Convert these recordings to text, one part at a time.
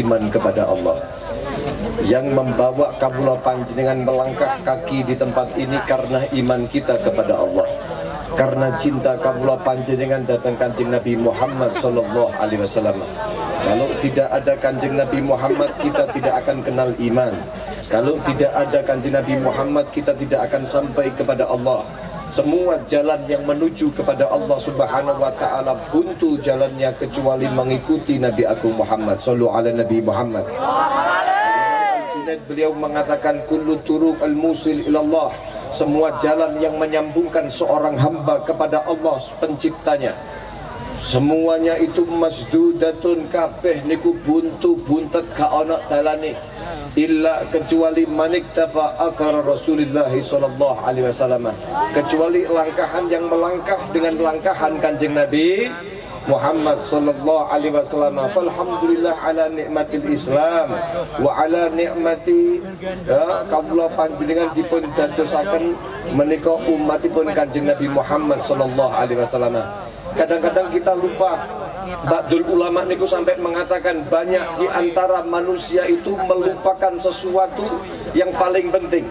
iman kepada Allah. Yang membawa kawula panjenengan melangkah kaki di tempat ini karena iman kita kepada Allah, karena cinta kawula panjenengan datang Kanjeng Nabi Muhammad sallallahu alaihi wasallam. Kalau tidak ada Kanjeng Nabi Muhammad, kita tidak akan kenal iman. Kalau tidak ada Kanjeng Nabi Muhammad, kita tidak akan sampai kepada Allah. Semua jalan yang menuju kepada Allah Subhanahu wa taala buntu jalannya kecuali mengikuti Nabi Agung Muhammad sallallahu alaihi Nabi Muhammad. Junaid beliau mengatakan kullu turuq al-musil ilallah, semua jalan yang menyambungkan seorang hamba kepada Allah penciptanya, semuanya itu masdudatun kabeh niku buntu buntet ka ana dalane, illa kecuali maniktafa athar Rasulullah sallallahu alaihi wasallam, kecuali langkahan yang melangkah dengan langkahan Kanjeng Nabi Muhammad sallallahu alaihi wasallam. Falhamdulillah ala nikmatil Islam wa ala nikmati kawula panjenengan dipun dadosaken menika umatipun Kanjeng Nabi Muhammad sallallahu alaihi wasallam. Kadang-kadang kita lupa. Ba'dul ulama niku sampai mengatakan banyak di antara manusia itu melupakan sesuatu yang paling penting.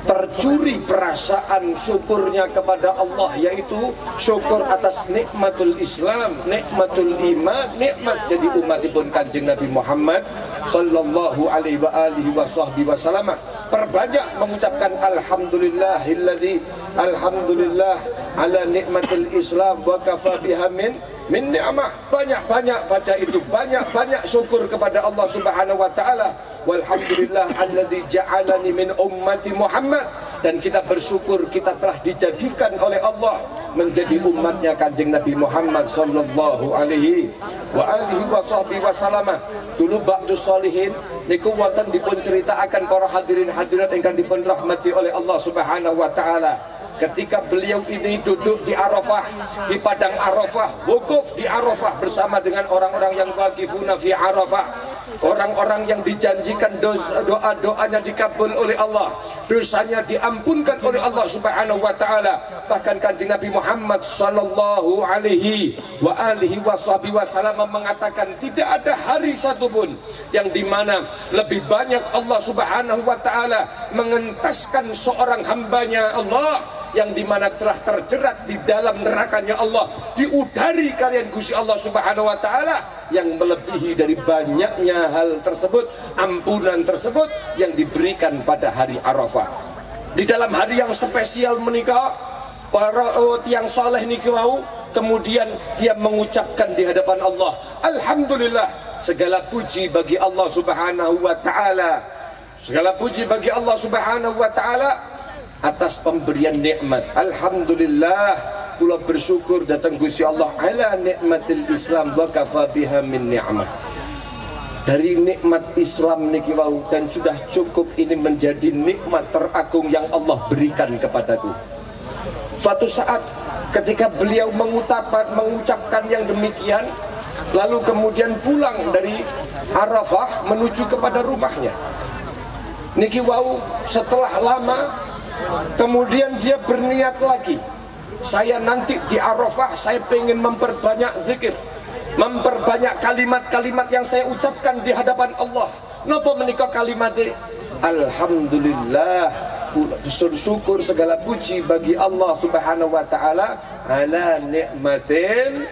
Tercuri perasaan syukurnya kepada Allah, yaitu syukur atas nikmatul Islam, nikmatul iman, nikmat jadi umatipun Kanjeng Nabi Muhammad sallallahu alaihi wa alihi wasallam. Perbanyak mengucapkan alhamdulillahilladzi, alhamdulillah ala nikmatil Islam wa kafa biha min ni'mah. Banyak-banyak baca itu, banyak-banyak syukur kepada Allah Subhanahu wa taala. Walhamdulillah alladzi ja'alani min ummati Muhammad, dan kita bersyukur kita telah dijadikan oleh Allah menjadi umatnya Kanjeng Nabi Muhammad sallallahu alaihi wa alihi wasallam. Dulu ba'dus sholihin niku wonten dipun ceritaaken para hadirin hadirat ingkang dipun rahmati oleh Allah Subhanahu wa taala. Ketika beliau ini duduk di Arafah, di padang Arafah, wukuf di Arafah bersama dengan orang-orang yang waqifuna fi Arafah, orang-orang yang dijanjikan doa-doanya dikabul oleh Allah, dosanya diampunkan oleh Allah Subhanahu wa taala. Bahkan Kanjeng Nabi Muhammad sallallahu alaihi wa alihi wasallam mengatakan tidak ada hari satupun yang dimana lebih banyak Allah Subhanahu wa taala mengentaskan seorang hambanya Allah yang dimana telah terjerat di dalam nerakanya Allah, diudari kalian Gusti Allah Subhanahu wa taala, yang melebihi dari banyaknya hal tersebut, ampunan tersebut yang diberikan pada hari Arafah. Di dalam hari yang spesial menikah, para tiang soleh niki wau kemudian dia mengucapkan di hadapan Allah, alhamdulillah, segala puji bagi Allah Subhanahu wa taala, segala puji bagi Allah Subhanahu wa taala atas pemberian nikmat. Alhamdulillah, kula bersyukur datang Gusti Allah ala nikmatil Islam wa kafa biha min ni'mah. Dari nikmat Islam niki wau, dan sudah cukup ini menjadi nikmat teragung yang Allah berikan kepadaku. Suatu saat ketika beliau mengucapkan yang demikian, lalu kemudian pulang dari Arafah menuju kepada rumahnya niki wau, setelah lama kemudian dia berniat lagi, saya nanti di Arafah saya pengen memperbanyak zikir, memperbanyak kalimat-kalimat yang saya ucapkan di hadapan Allah. Napa menika kalimatnya? Alhamdulillah, bersyukur segala puji bagi Allah Subhanahu wa taala ala nikmatil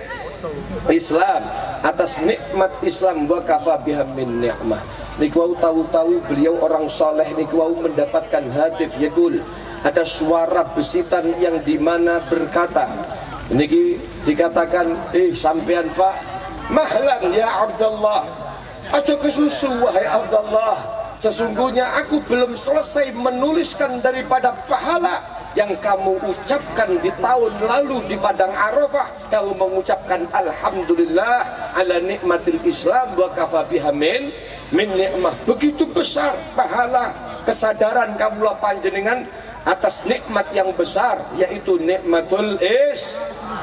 Islam, atas nikmat Islam wa kafa biha min ni'mah. Niku tahu-tahu beliau orang soleh, niku mendapatkan hatif yaqul, ada suara besitan yang dimana berkata, niki dikatakan, sampean Pak, mahlan ya Abdullah, aja kesusu wahai Abdullah, sesungguhnya aku belum selesai menuliskan daripada pahala yang kamu ucapkan di tahun lalu di padang Arafah. Kamu mengucapkan alhamdulillah ala nikmatil Islam wa kafa biha min ni'mah. Begitu besar pahala kesadaran kawula panjenengan atas nikmat yang besar, yaitu nikmatul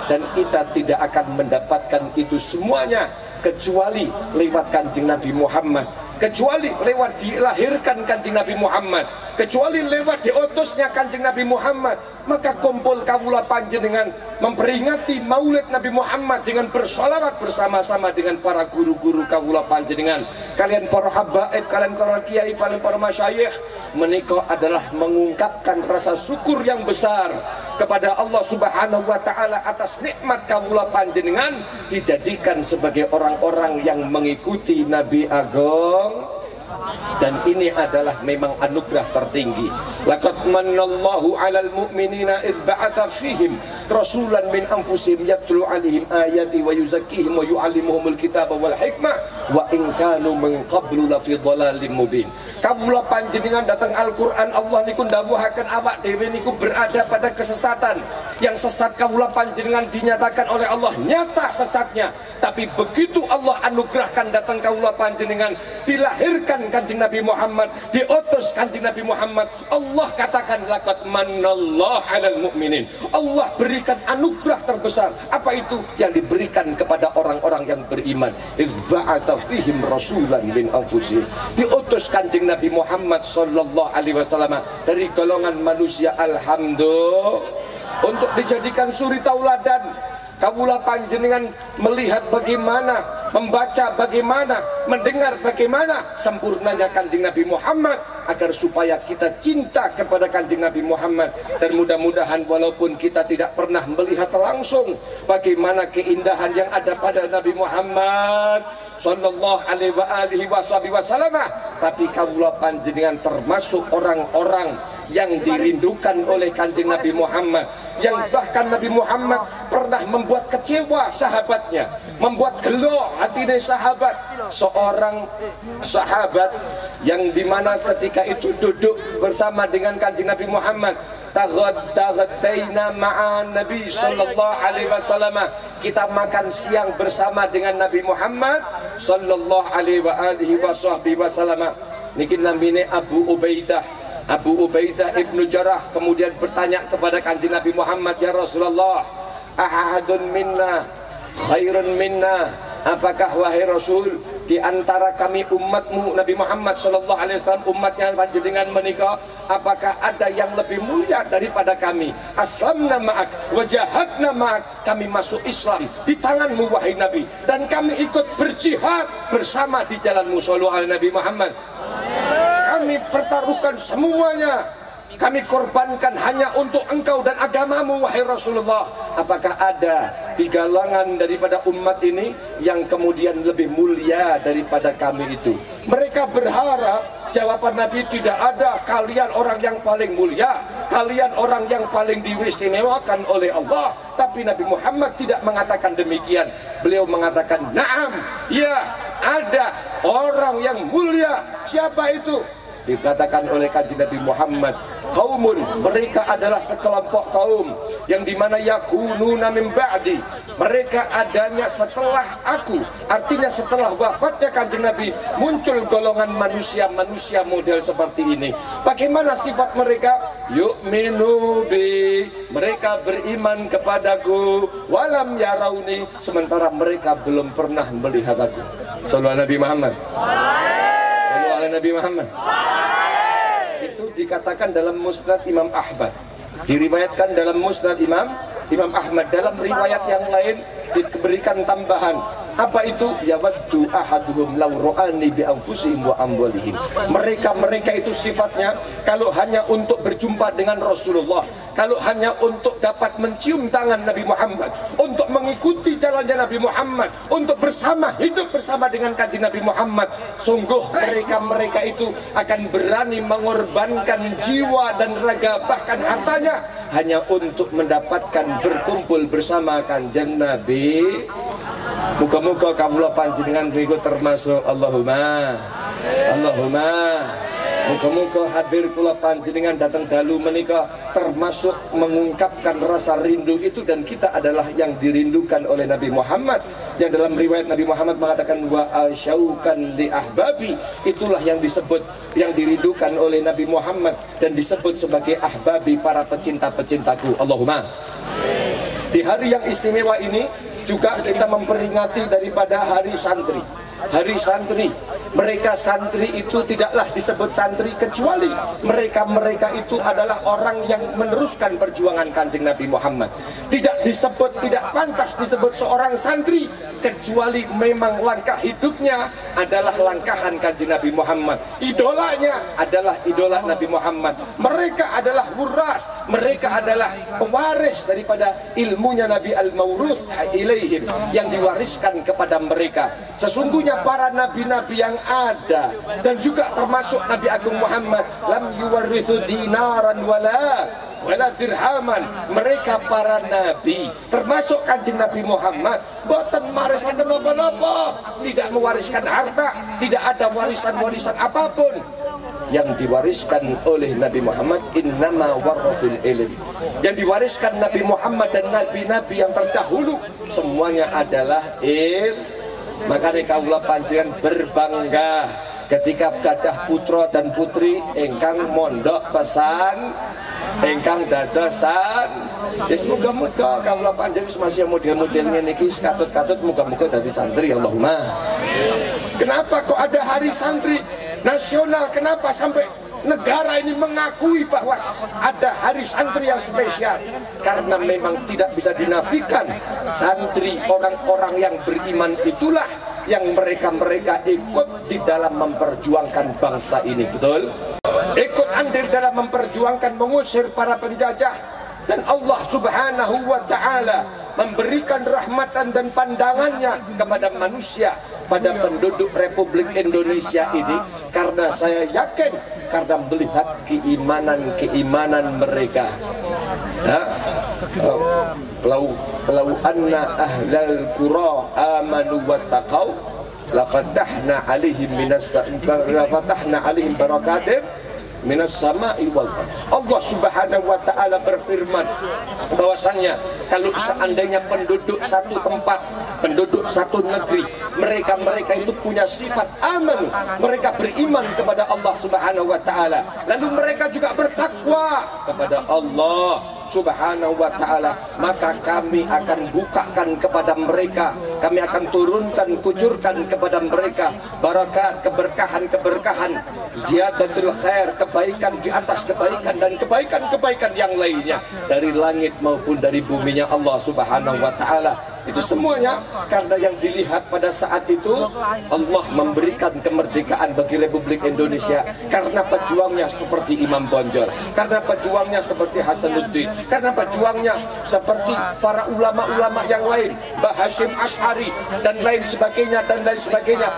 dan kita tidak akan mendapatkan itu semuanya kecuali lewat Kanjeng Nabi Muhammad, kecuali lewat dilahirkan Kanjeng Nabi Muhammad, kecuali lewat diutusnya Kanjeng Nabi Muhammad. Maka kumpul kawula panjenengan memperingati maulid Nabi Muhammad dengan bersolawat bersama-sama dengan para guru-guru kawula panjenengan, kalian para habaib, kalian para kiai, kalian para masyayikh. Menika adalah mengungkapkan rasa syukur yang besar kepada Allah Subhanahu wa taala atas nikmat kawula panjenengan dijadikan sebagai orang-orang yang mengikuti Nabi Agong. Dan ini adalah memang anugerah tertinggi. Laqad manallahu 'alal mu'minina idz ba'atha fihim rasulan min anfusihim yatlu 'alaihim ayati wa yuzakkihim wa yu'allimuhumul kitaba wal hikmah wa in kanu min qablu lafi dhalalim mubin. Kawula panjenengan datang Al-Qur'an Allah niku ndawuhaken awak dhewe niku berada pada kesesatan. Yang sesat kawula panjenengan dinyatakan oleh Allah nyata sesatnya. Tapi begitu Allah anugerahkan datang kawula panjenengan, dilahirkan Kanjeng Nabi Muhammad, diutus Kanjeng Nabi Muhammad, Allah katakan laqad manallahu 'alal mu'minin. Allah berikan anugerah terbesar. Apa itu? Yang diberikan kepada orang-orang yang beriman. Idz ba'atsa fihim rasulan min anfusihim. Diutus Kanjeng Nabi Muhammad sallallahu alaihi wasallam dari golongan manusia, alhamdulillah, untuk dijadikan suri tauladan. Kawula panjenengan melihat bagaimana, membaca bagaimana, mendengar bagaimana sempurnanya Kanjeng Nabi Muhammad, agar supaya kita cinta kepada Kanjeng Nabi Muhammad. Dan mudah-mudahan walaupun kita tidak pernah melihat langsung bagaimana keindahan yang ada pada Nabi Muhammad sallallahu alaihi wasallam, tapi kawula panjenengan termasuk orang-orang yang dirindukan oleh Kanjeng Nabi Muhammad, yang bahkan Nabi Muhammad pernah membuat kecewa sahabatnya, membuat gelo hati sahabat. Seorang sahabat yang dimana ketika itu duduk bersama dengan Kanjeng Nabi Muhammad, taghaddaina ma'an Nabi sallallahu alaihi wasallam, kita makan siang bersama dengan Nabi Muhammad sallallahu alaihi wasallam. Niki namine Abu Ubaidah ibnu Jarrah kemudian bertanya kepada Kanjeng Nabi Muhammad, ya Rasulullah, ahadun minna khairun minna, apakah wahai Rasul di antara kami umatmu Nabi Muhammad sallallahu alaihi wasallam, umatnya panjenengan menika, apakah ada yang lebih mulia daripada kami? Aslamna ma'ak wa jahadna ma'ak, kami masuk Islam di tanganmu wahai Nabi, dan kami ikut berjihad bersama di jalanmu sallallahu alaihi Nabi Muhammad. Kami pertaruhkan semuanya, kami korbankan hanya untuk engkau dan agamamu wahai Rasulullah. Apakah ada di galangan daripada umat ini yang kemudian lebih mulia daripada kami itu? Mereka berharap jawaban Nabi tidak ada, kalian orang yang paling mulia, kalian orang yang paling diistimewakan oleh Allah. Tapi Nabi Muhammad tidak mengatakan demikian. Beliau mengatakan, na'am, ya ada orang yang mulia. Siapa itu? Dikatakan oleh Kanjeng Nabi Muhammad, kaumun, mereka adalah sekelompok kaum yang dimana yakununa min ba'di, mereka adanya setelah aku, artinya setelah wafatnya Kanjeng Nabi muncul golongan manusia model seperti ini. Bagaimana sifat mereka? Yu'minu bi, mereka beriman kepadaku, walam yarauni, sementara mereka belum pernah melihat aku. Sallallahu Nabi Muhammad, sallallahu alaihi Nabi Muhammad. Itu dikatakan dalam Musnad Imam Ahmad, diriwayatkan dalam Musnad Imam Ahmad. Dalam riwayat yang lain diberikan tambahan, apa itu? Yawaddu ahaduhum law ra'ani bi anfusihim wa amwalihim. Mereka itu sifatnya kalau hanya untuk berjumpa dengan Rasulullah, kalau hanya untuk dapat mencium tangan Nabi Muhammad, untuk mengikuti jalannya Nabi Muhammad, untuk hidup bersama dengan Kanjeng Nabi Muhammad, sungguh mereka itu akan berani mengorbankan jiwa dan raga bahkan hartanya hanya untuk mendapatkan berkumpul bersama Kanjeng Nabi. Muka-muka kawula panjenengan berikut termasuk Allahumma muka-muka hadir kula panjenengan datang dalu menika termasuk mengungkapkan rasa rindu itu, dan kita adalah yang dirindukan oleh Nabi Muhammad, yang dalam riwayat Nabi Muhammad mengatakan wa asyaukan li ahbabi, itulah yang disebut, yang dirindukan oleh Nabi Muhammad dan disebut sebagai ahbabi, para pecinta-pecintaku. Allahumma. Di hari yang istimewa ini juga kita memperingati daripada hari santri. hari santri. Mereka santri itu tidaklah disebut santri kecuali mereka itu adalah orang yang meneruskan perjuangan Kanjeng Nabi Muhammad. Tidak disebut, tidak pantas disebut seorang santri kecuali memang langkah hidupnya adalah langkahan Kanjeng Nabi Muhammad. Idolanya adalah idola Nabi Muhammad. Mereka adalah wuras, mereka adalah pewaris daripada ilmunya Nabi al-Mawruth ilaihim, yang diwariskan kepada mereka. Sesungguhnya para nabi-nabi yang ada dan juga termasuk Nabi Agung Muhammad, lam yuwarithu dinaran wala dirhaman. Mereka para nabi termasuk Kanjeng Nabi Muhammad boten mewariskan apa-apa, tidak mewariskan harta, tidak ada warisan-warisan apapun. Yang diwariskan oleh Nabi Muhammad innama warathul ilm. Yang diwariskan Nabi Muhammad dan nabi-nabi yang terdahulu semuanya adalah ilmu. Makanya kaula panjenengan berbangga ketika gadah putra dan putri ingkang mondok pesan, ingkang dadosan. Ya semoga-moga kaula panjenengan masih model-model ngene iki katut-katut muga-muga dadi santri Allahumma. Kenapa kok ada hari santri nasional? Kenapa sampai negara ini mengakui bahwa ada hari santri yang spesial? Karena memang tidak bisa dinafikan, santri orang-orang yang beriman itulah yang mereka ikut di dalam memperjuangkan bangsa ini, betul? Ikut andil dalam memperjuangkan mengusir para penjajah. Dan Allah Subhanahu wa ta'ala memberikan rahmatan dan pandangannya kepada manusia, pada penduduk Republik Indonesia ini, karena saya yakin karena melihat keimanan mereka. Lau anna ahlal qura amanu wattaqau la fatahna alaihim barakatim minas sama'i wal ardh. Allah Subhanahu wa ta'ala berfirman bahwasannya kalau seandainya penduduk satu tempat, penduduk satu negeri, mereka itu punya sifat aman, mereka beriman kepada Allah Subhanahu wa ta'ala, lalu mereka juga bertakwa kepada Allah Subhanahu wa ta'ala, maka kami akan bukakan kepada mereka, kami akan turunkan, kucurkan kepada mereka barakat, keberkahan, ziyadatul khair, kebaikan di atas kebaikan dan kebaikan yang lainnya dari langit maupun dari buminya Allah Subhanahu wa ta'ala. Itu semuanya karena yang dilihat pada saat itu Allah memberikan kemerdekaan bagi Republik Indonesia karena pejuangnya seperti Imam Bonjol, karena pejuangnya seperti Hasanuddin, karena pejuangnya seperti para ulama-ulama yang lain, Mbah Hashim Asy'ari dan lain sebagainya,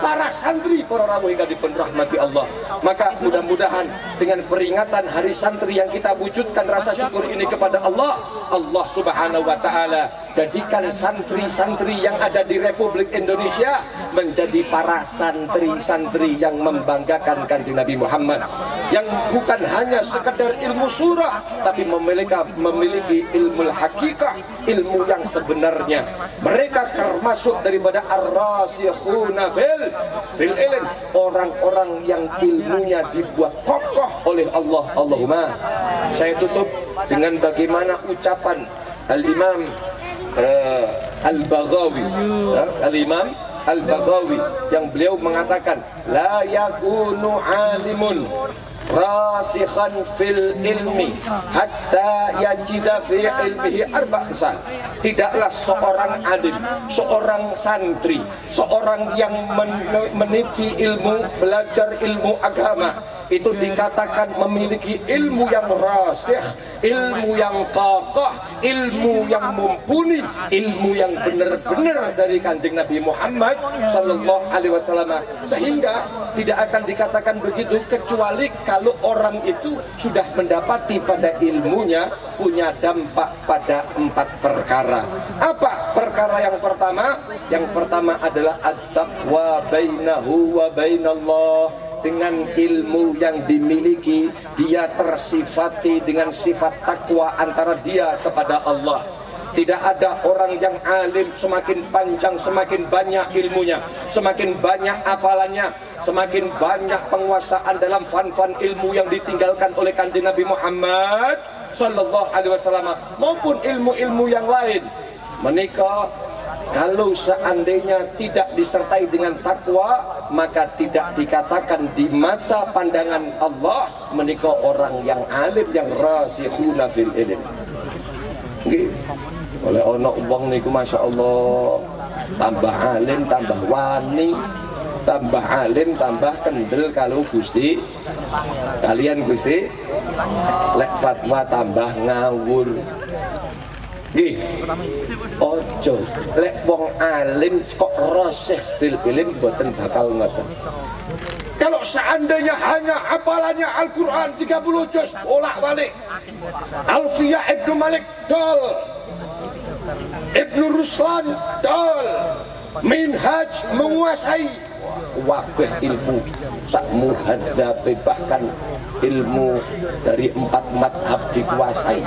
para santri, para rawuh hingga dipun rahmati Allah. Maka mudah-mudahan dengan peringatan Hari Santri yang kita wujudkan rasa syukur ini kepada Allah, Allah Subhanahu wa ta'ala jadikan santri-santri yang ada di Republik Indonesia menjadi para santri-santri yang membanggakan Kanjeng Nabi Muhammad, yang bukan hanya sekedar ilmu surah tapi memiliki ilmu hakikah, ilmu yang sebenarnya. Mereka termasuk daripada ar-rasikhuna fil ilm, orang-orang yang ilmunya dibuat kokoh oleh Allah. Allahumma. Saya tutup dengan bagaimana ucapan Al-Imam Al-Baghawi, Al-Imam Al-Baghawi, yang beliau mengatakan la yakunu alimun rasikhan fil ilmi hatta yajida fi ilmihi arba' khisal. Tidaklah seorang alim, seorang santri, seorang yang meniti ilmu, belajar ilmu agama, itu dikatakan memiliki ilmu yang rasikh, ilmu yang kokoh, ilmu yang mumpuni, ilmu yang benar-benar dari Kanjeng Nabi Muhammad sallallahu alaihi wasallam, sehingga tidak akan dikatakan begitu kecuali kalau orang itu sudah mendapati pada ilmunya punya dampak pada 4 perkara. Apa perkara yang pertama? Yang pertama adalah at-taqwa bainahu wa bainallah. Dengan ilmu yang dimiliki, dia tersifati dengan sifat takwa antara dia kepada Allah. Tidak ada orang yang alim semakin panjang, semakin banyak ilmunya, semakin banyak hafalannya, semakin banyak penguasaan dalam fan-fan ilmu yang ditinggalkan oleh Kanjeng Nabi Muhammad sallallahu alaihi wasallam, maupun ilmu-ilmu yang lain. Menikah kalau seandainya tidak disertai dengan takwa, maka tidak dikatakan di mata pandangan Allah menika orang yang alim, yang rasikhuna fil ilm. Nggih. Oleh ono wong niku masyaallah tambah alim, tambah wani, tambah alim, tambah kendel kalau Gusti kalian Gusti lek fatwa tambah ngawur. Nggih. Ojo lek wong alim kok rasih fil ilm boten bakal ngoten. Kalau seandainya hanya hafalannya Al-Qur'an 30 juz bolak-balik, Alfiyah Ibnu Malik dol, Ibnu Ruslan dol, Minhaj menguasai wabah ilmu sak muhadzabe, bahkan ilmu dari 4 madhab dikuasai,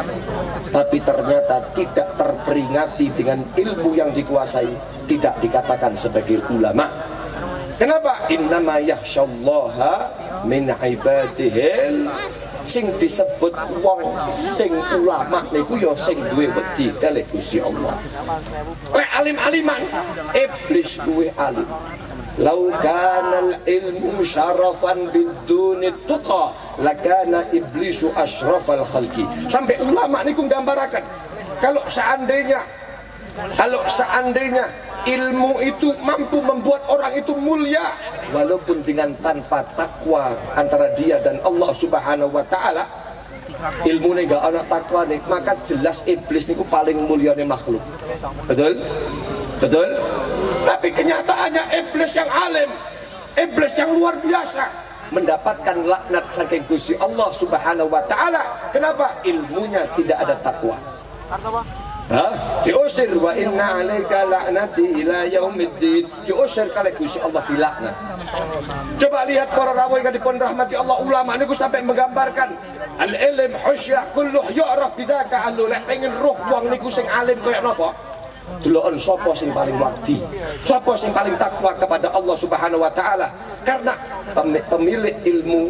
tapi ternyata tidak terperingati dengan ilmu yang dikuasai, tidak dikatakan sebagai ulama. Kenapa? Innama yakhsyallaha min ibadihil, sing disebut wong sing ulama niku ya sing duwe wedi kalih Gusti Allah. Lek alim-aliman, iblis duwe alim. Lau kana ilmu syarafan biduni tuqa lakana iblisu asyrafal khalqi. Sampai ulama niku gambarkan kalau seandainya ilmu itu mampu membuat orang itu mulia walaupun dengan tanpa takwa antara dia dan Allah Subhanahu wa taala, ilmu ini gak ada takwa nih, maka jelas iblis niku paling muliane makhluk. Betul? Betul? Tapi kenyataannya iblis yang alim, iblis yang luar biasa mendapatkan laknat saking Gusti Allah Subhanahu wa taala. Kenapa? Ilmunya tidak ada takwa. Diusir, wa inna alaika la'nati ila yaumiddin. Diusir kalih Gusti Allah, dilaknat. Coba lihat para rawuh yang dipun rahmati Allah, ulama niku sampai menggambarkan al-ilm husyah kulluh ya'raf bidzaka allu. Lek pengen roh wong niku sing alim kaya napa? Deloken sapa sing paling wadi, sapa sing paling takwa kepada Allah Subhanahu wa taala. Karena pemilik ilmu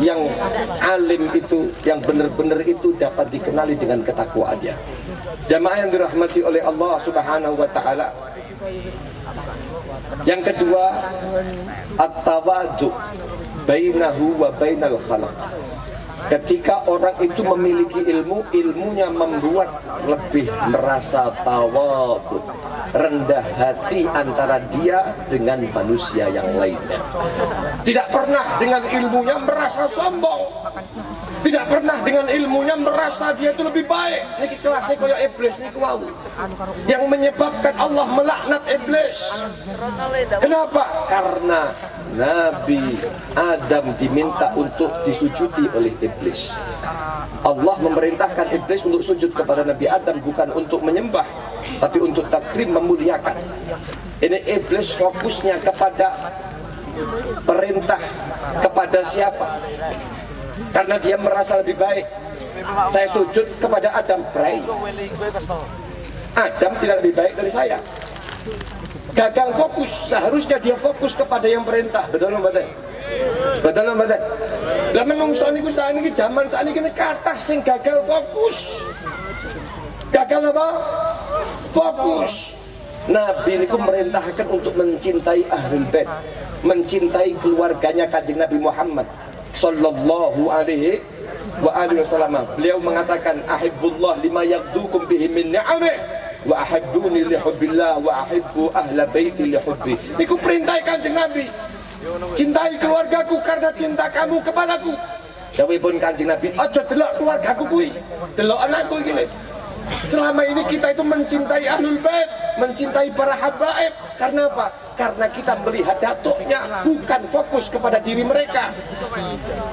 yang alim itu, yang benar-benar itu dapat dikenali dengan ketakwaannya. Jamaah yang dirahmati oleh Allah Subhanahu wa taala. Yang kedua, at-tawadu bainahu wa bainal khalq. Ketika orang itu memiliki ilmu, ilmunya membuat lebih merasa tawadhu, rendah hati antara dia dengan manusia yang lainnya. Tidak pernah dengan ilmunya merasa sombong, tidak pernah dengan ilmunya merasa dia itu lebih baik. Niki kelasnya kaya iblis niku wau, yang menyebabkan Allah melaknat iblis. Kenapa? Karena Nabi Adam diminta untuk disujudi oleh iblis. Allah memerintahkan iblis untuk sujud kepada Nabi Adam, bukan untuk menyembah, tapi untuk takrim, memuliakan. Ini iblis fokusnya kepada perintah kepada siapa? Karena dia merasa lebih baik. Saya sujud kepada Adam, pray. Adam tidak lebih baik dari saya. Gagal fokus. Seharusnya dia fokus kepada yang perintah. Betul mboten? Betul mboten? Lah menungso niku saniki zaman saniki kathah sing gagal fokus. Gagal apa? Fokus. Nabi niku merintahkan untuk mencintai ahlul bait, mencintai keluarganya Kanjeng Nabi Muhammad sallallahu alaihi wa alihi wasallam. Beliau mengatakan ahibbullah lima yaghdukum bihi min ni'amih wa ahibbuni li hubbillah wa ahibbu ahla baiti li hubbi. Niku perintah Kanjeng Nabi. Cintai keluargaku karena cinta kamu kepadaku. Dawuhipun Kanjeng Nabi, aja delok keluargaku kuwi, delok anakku iki. Selama ini kita itu mencintai ahlul bait, mencintai para habaib. Karena apa? Karena kita melihat datuknya, bukan fokus kepada diri mereka.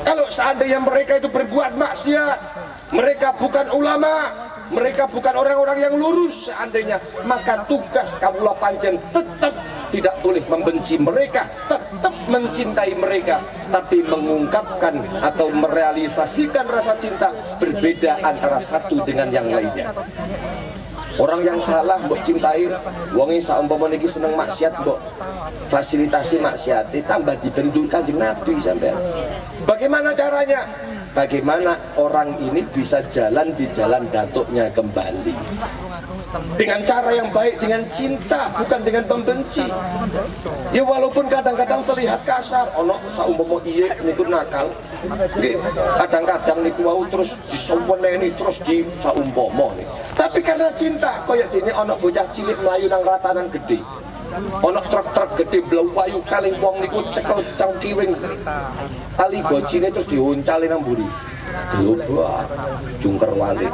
Kalau seandainya mereka itu berbuat maksiat, mereka bukan ulama, mereka bukan orang-orang yang lurus seandainya, maka tugas Kawula Panjen tetap tidak boleh membenci mereka, tetap mencintai mereka, tapi mengungkapkan atau merealisasikan rasa cinta berbeda antara satu dengan yang lainnya. Orang yang salah mbok cintai, wonge saumpama niki seneng maksiat mbok fasilitasi maksiat, tambah dibentuk Kanjeng Nabi sampean. Bagaimana caranya? Bagaimana orang ini bisa jalan di jalan datuknya kembali? dengan cara yang baik, dengan cinta, bukan dengan membenci. Ya walaupun kadang-kadang terlihat kasar, ono saumpama iye niku nakal, nggih kadang-kadang niku wau terus diseweneni terus di saumpama nih. Tapi karena cinta, kaya dene ono bocah cilik melayu nang ratanan gede. Ono truk-truk gede blawayu kalih wong niku cekel cangkiwing tali gojine terus diuncali nang mburi. Global jungker walik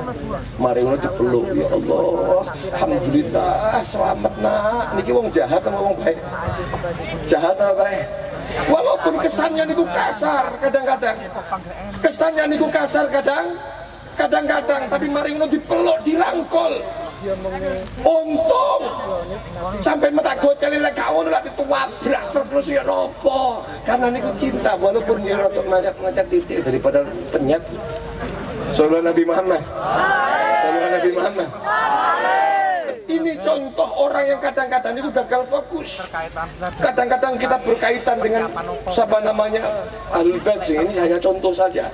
mari ngono dipeluk, ya Allah alhamdulillah selamat nak. Niki wong jahat apa wong baik? Jahat apa baik? Walaupun kesannya niku kasar kadang-kadang, kesannya niku kasar kadang-kadang, tapi mari ngono dipeluk, dirangkul. Untung sampai mata gocel lek gak ngono lak dituwabrak terus ya nopo, karena niku cinta walaupun dia rotok macet titik daripada penyet. Sallallahu Nabi Muhammad, sallallahu Nabi Muhammad. Ini contoh orang yang kadang-kadang itu gagal fokus. Kadang-kadang kita berkaitan dengan siapa namanya Ahlul Bait, ini hanya contoh saja.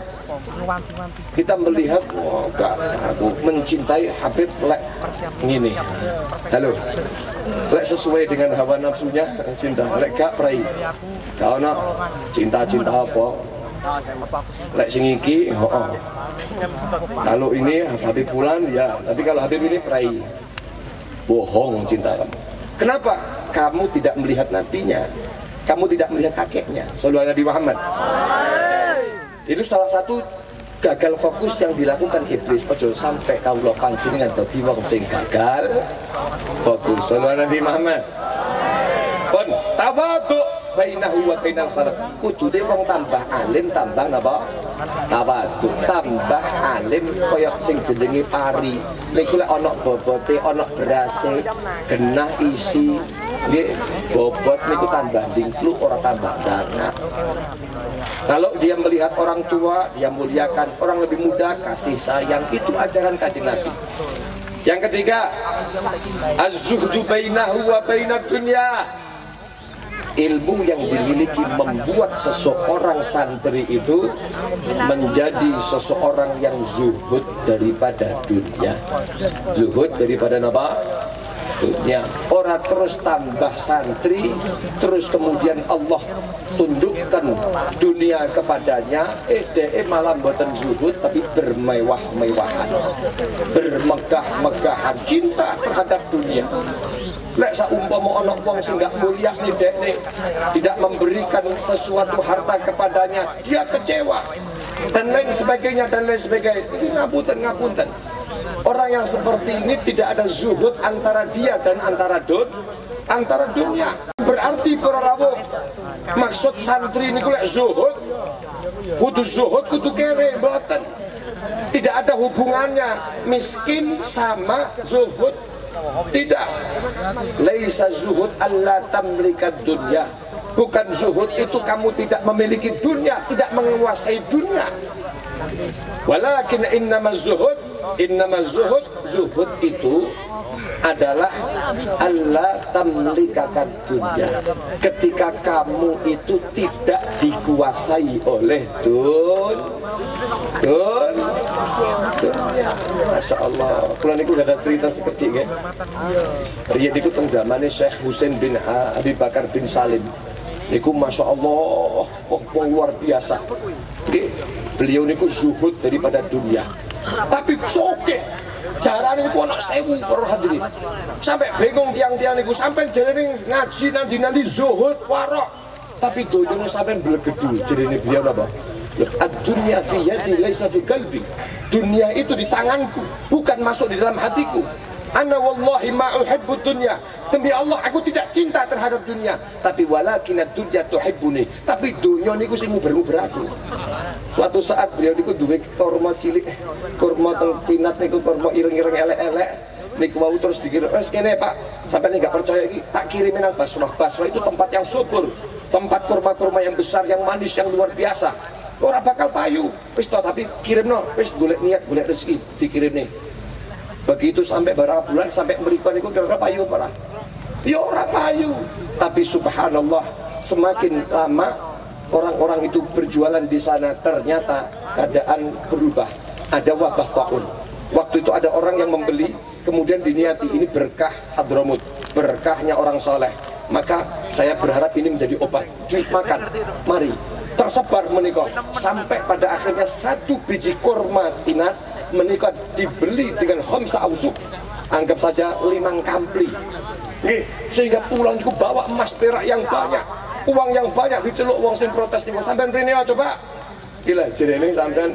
Kita melihat, oh, aku mencintai Habib lek ngene. Halo. Lek sesuai dengan hawa nafsunya cinta, lek gak prai. Gak ono cinta-cinta apa. Lek sing iki, kalau ini Habib Fulan ya, tapi kalau Habib ini prai. Bohong cinta kamu. Kenapa? Kamu tidak melihat nabinya, kamu tidak melihat kakeknya. Sallallahu Nabi Muhammad. Itu salah satu gagal fokus yang dilakukan iblis. Ojo sampai kawula panjenengan dadi wong sing gagal fokus. Sallallahu Nabi Muhammad. Pun tawadhu bainahu wa bainal khalq. Kudune wong tambah alim tambah napa? Tawadhu, tambah alim kaya sing jenenge pari. Niku lek ana bobote, ana berase, genah isi, nggih bobot niku tambah dingkluk ora tambah banget. Kalau dia melihat orang tua, dia muliakan, orang lebih muda kasih sayang, itu ajaran Kanjeng Nabi. Yang ketiga, az-zuhdu bainahu wa bainad dunya. Ilmu yang dimiliki membuat seseorang santri itu menjadi seseorang yang zuhud daripada dunia. Zuhud daripada apa? Dunia. Orang terus tambah santri, terus kemudian Allah tundukkan dunia kepadanya, DE malah mboten zuhud tapi bermewah-mewahan, bermegah-megahan, cinta terhadap dunia. Lek saumpama ana wong sing gak mulia nih dekne, tidak memberikan sesuatu harta kepadanya, dia kecewa dan lain sebagainya dan lain sebagainya. Ini ngapunten. Orang yang seperti ini tidak ada zuhud antara dia dan antara dunia. Berarti para rawuh, maksud santri ini lek zuhud, kudu kere mboten. Tidak ada hubungannya miskin sama zuhud. Tidak. Laisa zuhud alla tamlikat dunya. Bukan zuhud itu kamu tidak memiliki dunia, tidak menguasai dunia. Walakin innamaz zuhud, zuhud itu adalah Allah tamlikakan dunia. Ketika kamu itu tidak dikuasai oleh dunia. Masya Allah. Kalau niku gak ada cerita seketik ya. Riyen niku teng zamane Syekh Husain bin Abi Bakar bin Salim. Niku Masya Allah, luar biasa. Beliau niku zuhud daripada dunia. Tapi soke jarane niku ana 1000 para hadirin. Sampai bingung tiang-tiang niku, sampai jarene ngaji nanti zuhud warok. Tapi donyane sampai blegedul. Jarene beliau napa? Ad-dunya fi yadi laisa fi qalbi. Dunia itu di tanganku, bukan masuk di dalam hatiku. Ana wallahi ma uhibbu dunya. Demi Allah aku tidak cinta terhadap dunia, tapi walakin ad-dunya tuhibbuni. Tapi dunia niku sing nguber-nguber aku. Suatu saat beliau niku duwe kurma cilik, kurma teng tinat niku kurma ireng-ireng elek-elek. Niku mau terus dikirim, "Wes kene Pak, sampeyan enggak percaya iki, tak kirimin nang Basrah." Basrah itu tempat yang subur, tempat kurma-kurma yang besar, yang manis, yang luar biasa. Ora bakal payu. Wis to tapi kirimno, wis golek niat, golek rezeki dikirim nih. Begitu sampai beberapa bulan sampai mriko niku kira-kira payu apa ora? Ya ora payu. Tapi subhanallah, semakin lama orang-orang itu berjualan di sana, ternyata keadaan berubah. Ada wabah taun. Waktu itu ada orang yang membeli, kemudian diniati ini berkah Hadramut, berkahnya orang soleh, maka saya berharap ini menjadi obat. Dimakan, mari tersebar menikah sampai pada akhirnya 1 biji kurma tinat menikah dibeli dengan khamsa ausuk, anggap saja 5 kampli. Sehingga pulang itu bawa emas perak yang banyak, uang yang banyak, diceluk wong sing protes niku. Sampean rene coba. Gila jerene sampean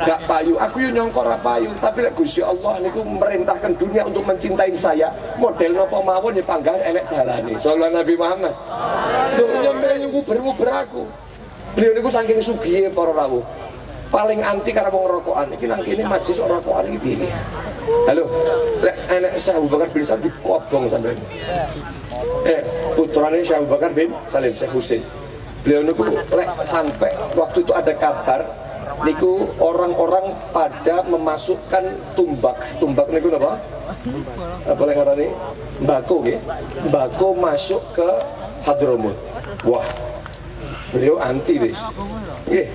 gak payu, aku yo nyongkor ra payu, tapi lek Gusti Allah niku merintahkan dunia untuk mencintai saya, model napa mawon ya panggah elek dalane. Sallallahu Nabi Muhammad. Dunya melu nguber-nguber aku. Beliau niku saking sugihe para rawuh. Paling anti karo wong rokokan. Iki nang kene majlis rokokan iki piye? Halo, lek enek Syekh Abu Bakar bin Salim dikobong sampean. Putrane Syekh Abu Bakar bin Salim, Syekh Husain. Beliau niku lek sampai waktu itu ada kabar niku orang-orang pada memasukkan tumbak niku napa? Apa lek ngarani? Mbako nggih. Mbako masuk ke Hadramut. Wah. Beliau anti wis. Nggih,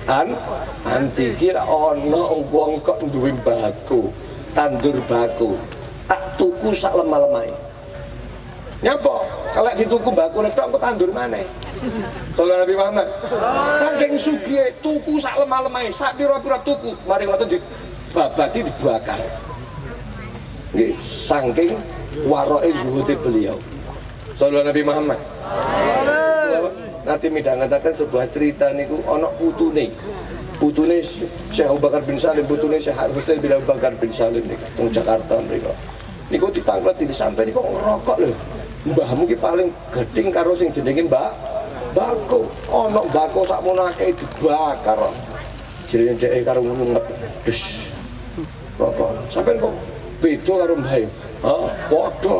anti kira ana wong kok duwe mbako, tandur bako. Tak tuku sak lemah-lemahe. Nyapa? Kalau dituku mbako nek tok tandur maneh. Sallallahu Nabi Muhammad. Saking sugih tuku sak lemah-lemahe, sak pira-pira tuku, mari ngoten dibabati dibakar. Nggih, saking waroke zuhude beliau. Sallallahu Nabi Muhammad. Nanti midhangetaken sebuah cerita niku ana putune Syekh Abu Bakar bin Salim, putune Syekh Husain bin Abu Bakar bin Salim niku teng Jakarta mriku. Niku ditanglet sampai niku ngerokok lho. Mbahmu ki paling geding karo sing jenenge mbako. Ana mbako sakmono akeh dibakar. Jenenge dhek karo ngumet. Dus. Rokok. Sampeyan kok beda karo mbah. Padha.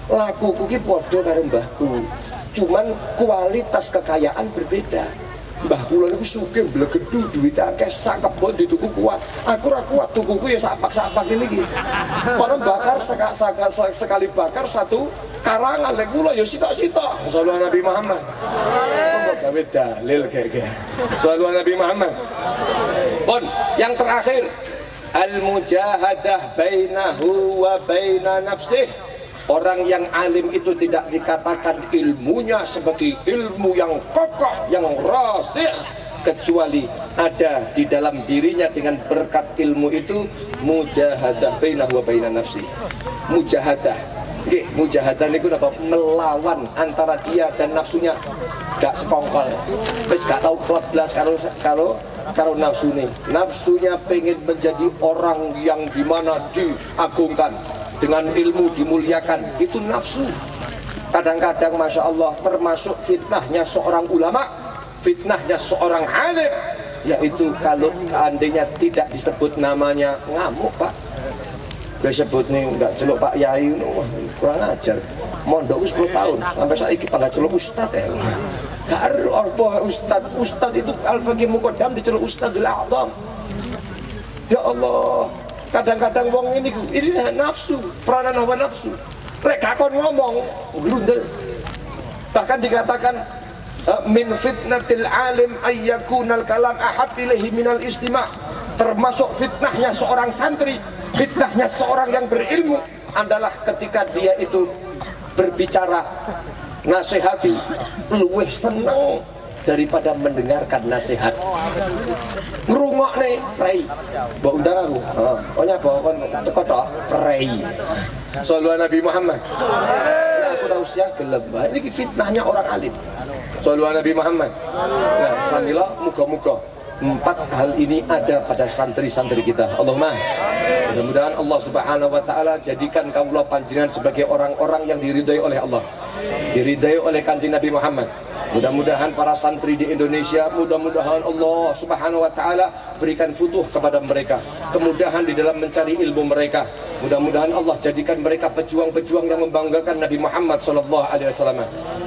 Lakuku ki padha karo mbahku. Cuman kualitas kekayaan berbeda. Mbah kula niku sugih blegedu duwit akeh sak kebon dituku kuat. Aku ora kuat tukuku ya sapak-sapak ini iki. Kono bakar sekali bakar 1 karangan lek kula ya sitok-sitok. Sallallahu Nabi Muhammad. Kok gawe dalil kayak. Sallallahu Nabi Muhammad. Pun yang terakhir al-mujahadah bainahu wa baina nafsihi. Orang yang alim itu tidak dikatakan ilmunya sebagai ilmu yang kokoh, yang rasikh, kecuali ada di dalam dirinya dengan berkat ilmu itu mujahadah bainahu wa baina nafsi. Mujahadah. Nggih, mujahadah niku napa? Melawan antara dia dan nafsunya. Gak sekongkol. Wis gak tau keblas karo nafsune. Nafsunya pengen menjadi orang yang dimana diagungkan, dengan ilmu dimuliakan, itu nafsu. Kadang-kadang Masya Allah termasuk fitnahnya seorang ulama, fitnahnya seorang alim, yaitu kalau seandainya tidak disebut namanya ngamuk Pak. Disebut nih nggak celuk Pak Yai, wah kurang ajar. Mondok 10 tahun sampai saiki Pak nggak celuk Ustad ya. Gak ada Ustad itu Al-Faqih Muqaddam diceluk Ustadul A'zam. Ya Allah. Kadang-kadang wong ini nafsu, peranan hawa nafsu. Lek kakon ngomong grundel. Bahkan dikatakan min fitnatil alim ayyakunal kalam ahab ilaihi minal istima'. Termasuk fitnahnya seorang santri, fitnahnya seorang yang berilmu adalah ketika dia itu berbicara nasihati luwih seneng daripada mendengarkan nasihat. Ngrungokne prei. Mbok undang aku. Oh nyapa kon teko tok prei. Sallallahu Nabi Muhammad. Ya aku ora usah gelem. Ini fitnahnya orang alim. Sallallahu Nabi Muhammad. Nah, alhamdulillah muga-muga 4 hal ini ada pada santri-santri kita. Allahumma. Mudah-mudahan Allah Subhanahu wa taala jadikan kaula panjenengan sebagai orang-orang yang diridhai oleh Allah. Diridhai oleh Kanjeng Nabi Muhammad. Mudah-mudahan para santri di Indonesia, mudah-mudahan Allah Subhanahu wa taala berikan futuh kepada mereka, kemudahan di dalam mencari ilmu mereka. Mudah-mudahan Allah jadikan mereka pejuang-pejuang yang membanggakan Nabi Muhammad SAW.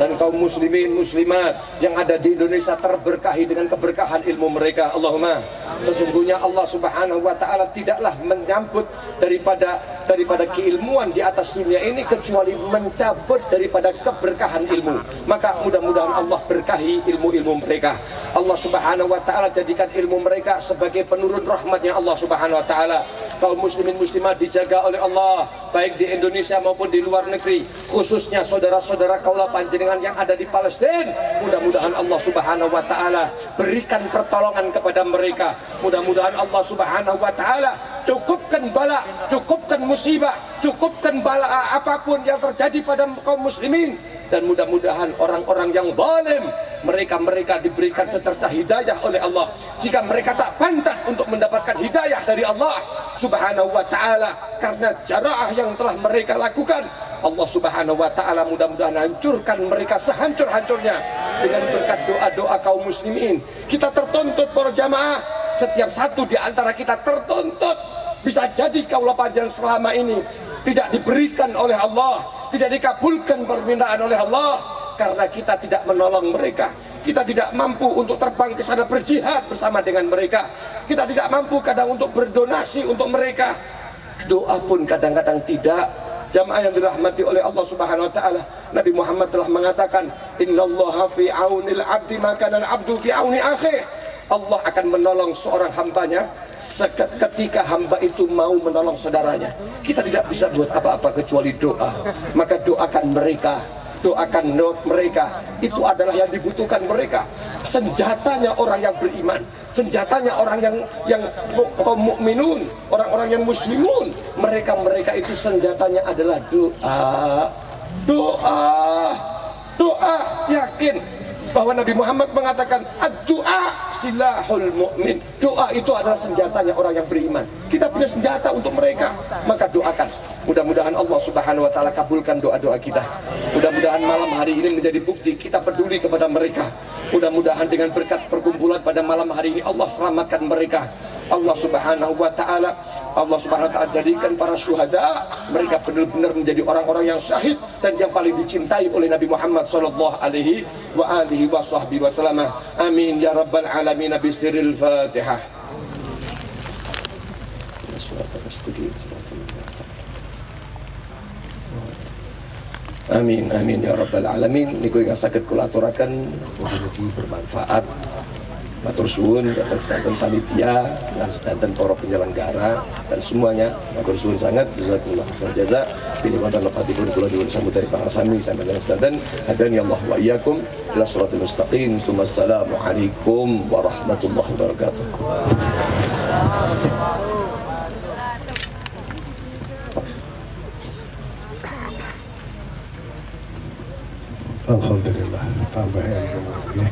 Dan kaum muslimin muslimat yang ada di Indonesia terberkahi dengan keberkahan ilmu mereka. Allahumma. Sesungguhnya Allah Subhanahu wa taala tidaklah menyambut daripada keilmuan di atas dunia ini kecuali mencabut daripada keberkahan ilmu. Maka mudah-mudahan Allah berkahi ilmu-ilmu mereka. Allah Subhanahu wa taala jadikan ilmu mereka sebagai penurun rahmatnya Allah Subhanahu wa taala. kaum muslimin muslimat dijaga oleh Allah, baik di Indonesia maupun di luar negeri, khususnya saudara-saudara kaula panjenengan yang ada di Palestina. Mudah-mudahan Allah Subhanahu wa taala berikan pertolongan kepada mereka. Mudah-mudahan Allah Subhanahu wa taala cukupkan bala, cukupkan musibah, cukupkan bala apapun yang terjadi pada kaum muslimin. Dan mudah-mudahan orang-orang yang zalim, mereka diberikan secercah hidayah oleh Allah. Jika mereka tak pantas untuk mendapatkan hidayah dari Allah Subhanahu wa taala karena jaraah yang telah mereka lakukan, Allah Subhanahu wa taala mudah-mudahan hancurkan mereka sehancur-hancurnya dengan berkat doa-doa kaum muslimin. Kita tertuntut para jamaah, setiap satu di antara kita tertuntut. Bisa jadi kaula panjenengan selama ini tidak diberikan oleh Allah, tidak dikabulkan permintaan oleh Allah karena kita tidak menolong mereka. Kita tidak mampu untuk terbang ke sana berjihad bersama dengan mereka. Kita tidak mampu kadang untuk berdonasi untuk mereka. Doa pun kadang-kadang tidak. Jamaah yang dirahmati oleh Allah Subhanahu wa taala, Nabi Muhammad telah mengatakan, "Innallaha fi aunil 'abdi ma kana al-'abdu fi auni akhih." Allah akan menolong seorang hambanya ketika hamba itu mau menolong saudaranya. Kita tidak bisa buat apa-apa kecuali doa. Maka doakan mereka, doakan mereka. Itu adalah yang dibutuhkan mereka. Senjatanya orang yang beriman, senjatanya orang yang kaum mukminun, orang-orang yang muslimun. Mereka itu senjatanya adalah doa. Doa, yakin bahwa Nabi Muhammad mengatakan ad-du'a silahul mu'min. Doa itu adalah senjatanya orang yang beriman. Kita punya senjata untuk mereka, maka doakan. Mudah-mudahan Allah Subhanahu wa taala kabulkan doa-doa kita. Mudah-mudahan malam hari ini menjadi bukti kita peduli kepada mereka. Mudah-mudahan dengan berkat perkumpulan pada malam hari ini Allah selamatkan mereka. Allah Subhanahu wa taala jadikan para syuhada mereka benar-benar menjadi orang-orang yang syahid dan yang paling dicintai oleh Nabi Muhammad sallallahu alaihi wasallam. Amin ya rabbal alamin. Bisiril Fatihah. Amin amin ya rabbal alamin. Niku yang saged kula aturaken mugi-mugi bermanfaat. Matur suwun datang sedanten panitia dan sedanten para penyelenggara dan semuanya. Matur suwun sangat, jazakumullah khairan jaza. Pilih wonten lepatipun kula nyuwun samut dari pangasami sampai dengan sedanten. Hadani Allah wa iyyakum ila shiratal mustaqim. Assalamu alaikum warahmatullahi wabarakatuh. Alhamdulillah tambah ilmu ya.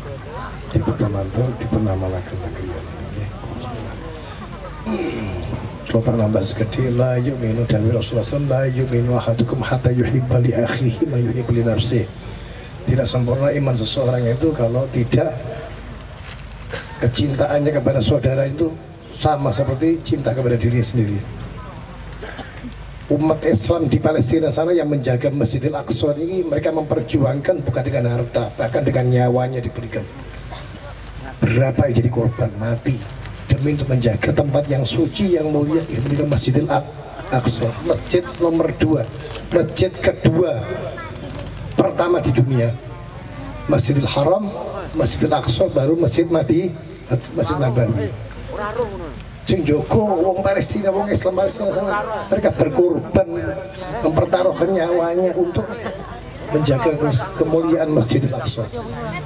Tipe temanto tipe nama lagu negeri ini ya. Kalau tak nambah segede la yu'minu dawi Rasulullah SAW, la yu'minu ahadukum hatta yuhibba li akhihi ma yuhibbu li nafsihi. Tidak sempurna iman seseorang itu kalau tidak kecintaannya kepada saudara itu sama seperti cinta kepada diri sendiri. Umat Islam di Palestina sana yang menjaga Masjidil Aqsa ini, mereka memperjuangkan bukan dengan harta, bahkan dengan nyawanya diberikan. Berapa yang jadi korban mati demi untuk menjaga tempat yang suci, yang mulia, yaitu Masjidil Aqsa, masjid nomor 2, masjid kedua pertama di dunia. Masjidil Haram, Masjidil Aqsa, baru Masjid Nabawi. Sing Joko, wong Palestina, wong Islam Palestina sana, mereka berkorban, mempertaruhkan nyawanya untuk menjaga kemuliaan Masjidil Aqsa.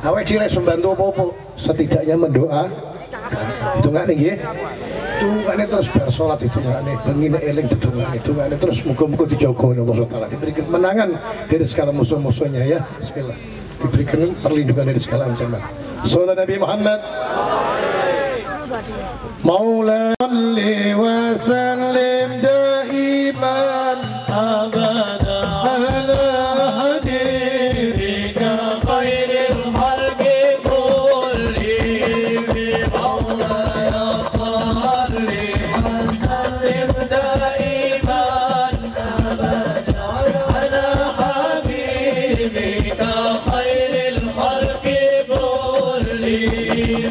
Awake dhewe membantu apa-apa, setidaknya mendoa. Itu nggak nih, ya? Tungane terus bersolat, itu nggak nih, bengine eling itu nggak nih, terus muka-muka dijogo oleh Allah Taala, diberikan kemenangan dari segala musuh-musuhnya ya. Bismillah, diberikan perlindungan dari segala ancaman. Sallallahu Nabi Muhammad. Maula salli wa sallim daiman abada ala habibika khairil khalqi kullihim. Maula ya salli wa sallim daiman abada ala habibika khairil khalqi kullihim.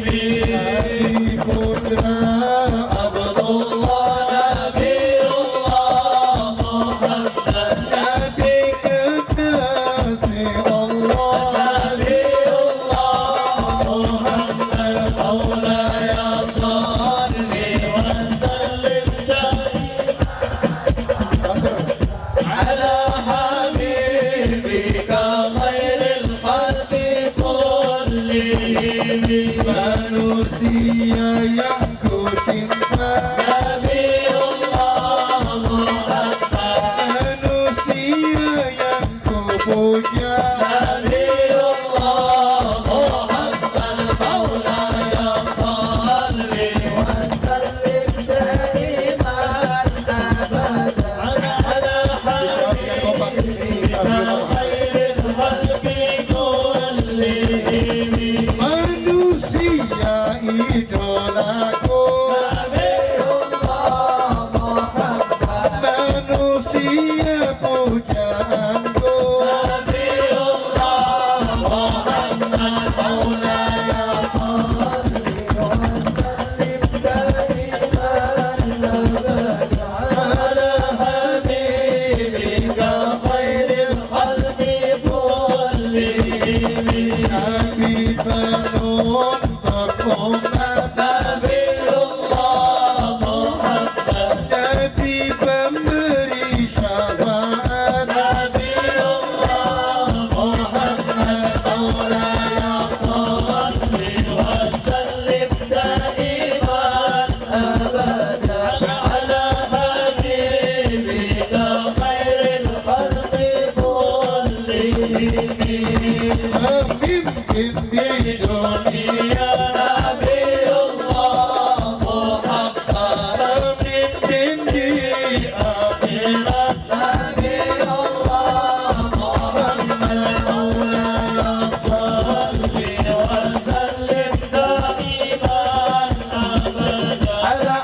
yang ku cinta, Nabiullah Muhammad, manusia yang ku puja, Nabiullah Muhammad, Maulaya salli wa sallim daiman abada ala habibika khairil khalqi kullihim. manusia idolaku, Nabiullah Muhammad, manusia pujaanku, Nabiullah Muhammad, Maulaya salli wa sallim daiman abada ala habibika khairil khalqi kullihim. Nabi penuntut umat, Nabiullah Muhammad, Nabi pemberi syafaat, Nabiullah Muhammad, Maulaya salli wa sallim daiman abada ala habibika khairil khalqi kullihim. pemimpin di dunia, Nabiullah Muhammad, pemimpin di akhirat, Nabiullah Muhammad, Maulaya salli wa sallim daiman abada ala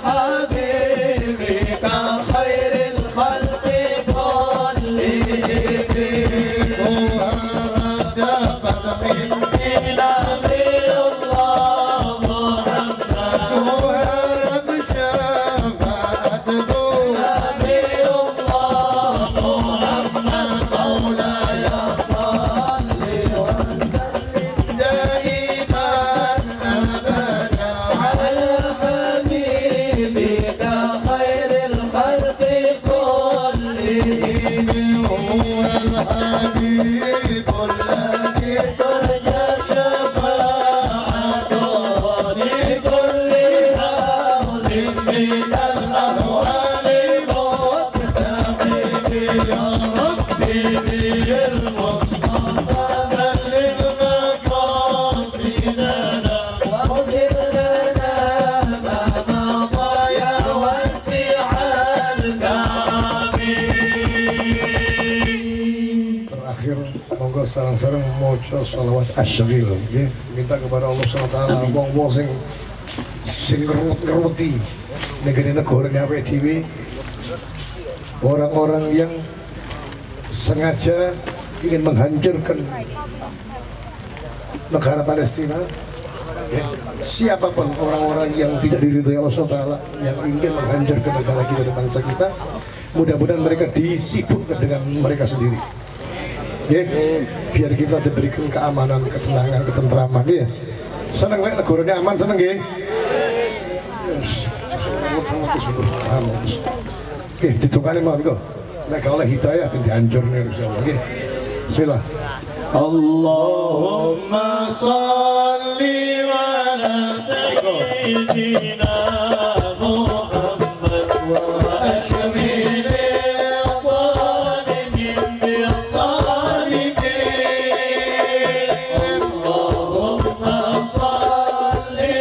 habibika khairil khalqi kullihim. Tuhan dapat mimpi, Nabiullah Muhammad, Tuhan syafaatku, Nabiullah Muhammad, Maulaya salli wa sallim daiman abada, ala habibika khairil khalqi kullihim. هو الحبيب الذي ترجى شفاعته لكل هول من الأهوال مقتحم. يا ربي بالمصطفى بلغ مقاصدنا، واغفر لنا ما مضى يا واسع الكرم. Terakhir, monggo sareng-sareng maca shalawat asyghil nggih. Minta kepada Allah SWT wong-wong sing ngerti negeri negara awake dhewe, orang-orang yang sengaja ingin menghancurkan negara Palestina, ya. Siapapun orang-orang yang tidak diridhoi Allah SWT yang ingin menghancurkan negara kita dan bangsa kita, mudah-mudahan mereka disibukkan dengan mereka sendiri. Ya, biar kita diberikan keamanan, ketenangan, ketentraman ya. Seneng lek negarane aman, seneng nggih. Yes. Oke, ditungane mau niku. Lek oleh hidayah ben dihancurne insyaallah nggih. Bismillah. Allahumma salli ala sayyidina Muhammad wa ashmil al-zalimin bil-zalimin. Allahumma salli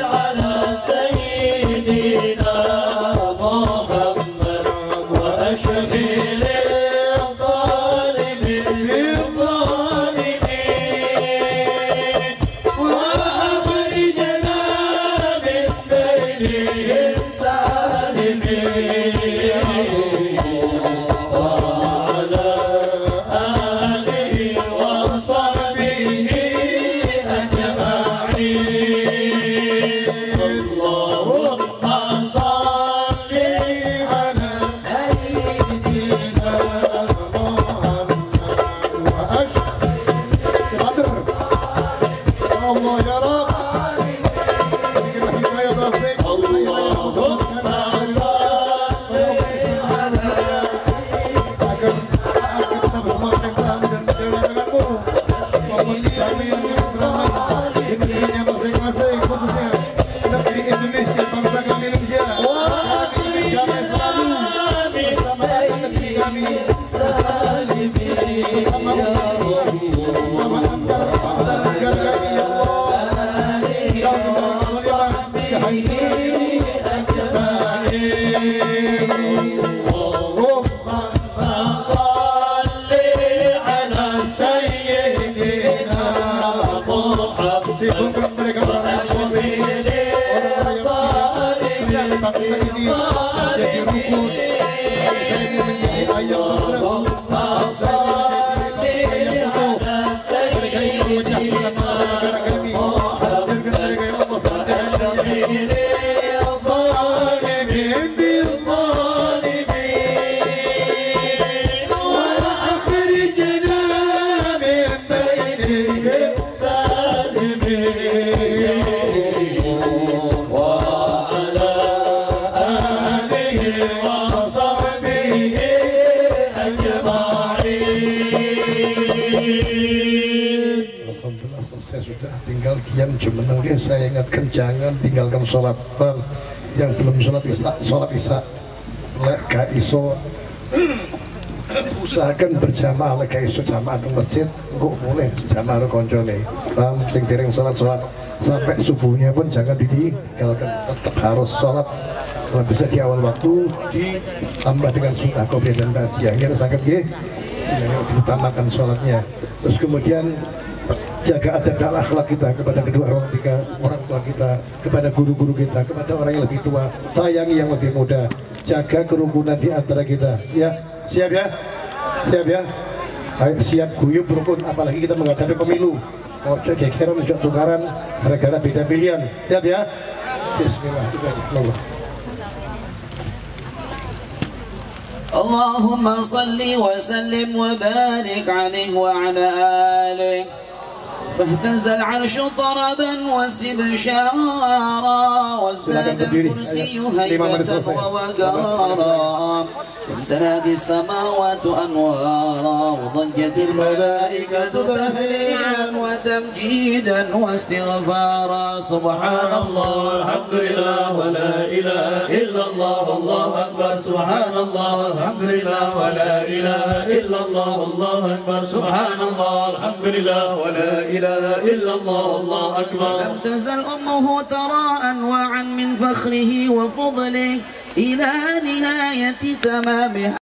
ala sayyidina Muhammad wa ashmil al-zalimin bil-zalimin. وأخرجنا من بينهم سالمين وعلى آله وصحبه أجمعين. اللهم صل على سيدنا محمد وأشهد Allah ya Rabb. Berikanlah hidayah taufik. اللهم صل Indonesia, bangsa kami Indonesia. Kami damai selalu bersama negeri kami, bersama umat Islam, bersama antar negara kami ya Allah. Kau menerima sibukkan mereka orang suami, orang yang sedang bangsa ini menjadi rukun, bangsa ini menjadi ayam bergerak, bangsa ini menjadi bangsa yang utuh. Mereka ini memecah belah negara kami. Hadirkan mereka ya Allah sampai tinggal kiam jumeneng dia. Saya ingatkan jangan tinggalkan sholat. Yang belum sholat isya lek gak iso usahakan berjamaah, lek gak iso jamaah ke masjid kok boleh jamaah koncone. Sing dereng sholat sampai subuhnya pun jangan ditinggalkan, tetap harus sholat. Kalau bisa di awal waktu ditambah dengan sunnah qobliyah dan ba'diyah. Ini sangat diutamakan sholatnya. Terus kemudian jaga adab dan akhlak kita kepada kedua orang tua kita, kepada guru-guru kita, kepada orang yang lebih tua, sayangi yang lebih muda, jaga kerukunan di antara kita. Ya, siap ya? Siap ya? Ayo, siap guyub rukun, apalagi kita menghadapi pemilu. Ojo gegeran ojo tukaran gara-gara beda pilihan. Siap ya? Bismillah, itu aja. Allah. Allahumma salli wa sallim wa barik alaihi wa ala alihi. فاهتز العرش طربا واستبشارا وازداد الكرسي هيبة ووقارا وامتلأت السماوات أنوارا وضجت الملائكة تهليلا وتمجيدا واستغفارا سبحان الله الحمد لله ولا إله إلا الله والله أكبر سبحان الله الحمد لله ولا إله إلا الله والله أكبر سبحان الله الحمد لله ولا إله إلا الله والله أكبر. لم تزل أمه ترى أنواعا من فخره وفضله إلى نهاية تمامها.